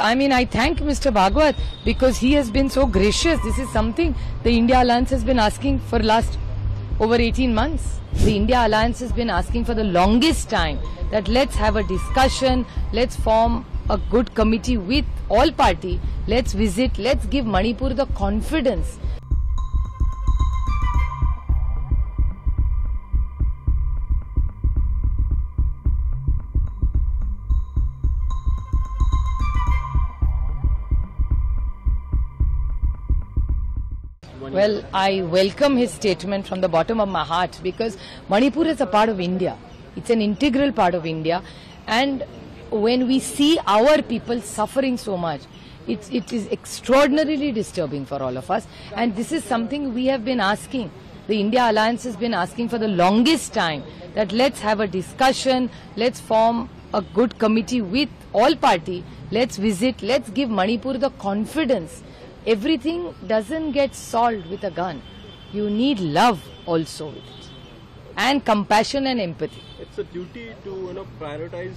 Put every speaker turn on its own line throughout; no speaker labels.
I thank Mr. Bhagwat because he has been so gracious. This is something the India Alliance has been asking for last over 18 months. The India Alliance has been asking for the longest time that let's have a discussion, let's form a good committee with all party, let's visit, let's give Manipur the confidence. Well, I welcome his statement from the bottom of my heart because Manipur is a part of India. It's an integral part of India, and when we see our people suffering so much, it is extraordinarily disturbing for all of us, and this is something we have been asking. The India Alliance has been asking for the longest time that let's have a discussion, let's form a good committee with all party, let's visit, let's give Manipur the confidence. Everything doesn't get solved with a gun. You need love also with it, and compassion and empathy.
It's a duty to prioritize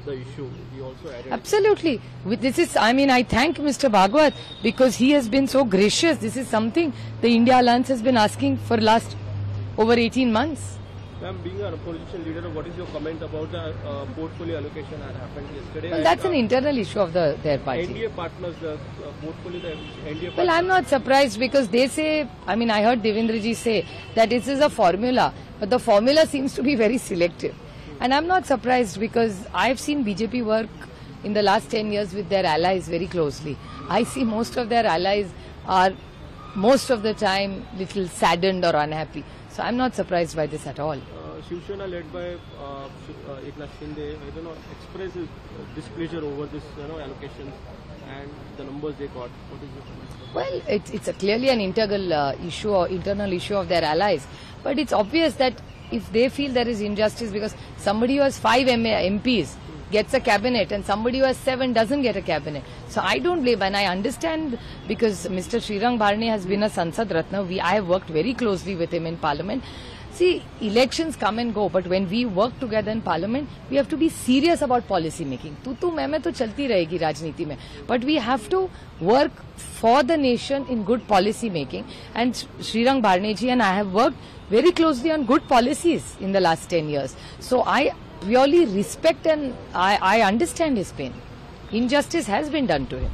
the issue. He also added.
Absolutely. I thank Mr. Bhagwat because he has been so gracious. This is something the India Alliance has been asking for last over 18 months.
Ma'am, being an opposition leader, what is your comment about the portfolio allocation that happened yesterday?
Well, that's an internal issue of their party.
NDA partners, the portfolio, the NDA partners.
Well, I'm not surprised because they say, I heard Devendraji say that this is a formula, but the formula seems to be very selective. And I'm not surprised because I've seen BJP work in the last 10 years with their allies very closely. I see most of their allies are most of the time little saddened or unhappy. So I'm not surprised by this at all.
Shiv Sena led by Eknath Shinde, expressed his displeasure over this allocations and the numbers they got. What is your comment?
Well, it's clearly an internal issue of their allies. But it's obvious that if they feel there is injustice because somebody who has 5 MPs gets a cabinet and somebody who has 7 doesn't get a cabinet. So I don't blame, and I understand because Mr. Srirang Bharane has been a Sansad Ratna. I have worked very closely with him in Parliament. See, elections come and go, but when we work together in Parliament, we have to be serious about policy making. Tu main to chalti rahegi rajniti mein. But we have to work for the nation in good policy making. And Srirang Bharane ji and I have worked very closely on good policies in the last 10 years. So I really respect and I understand his pain. Injustice has been done to him.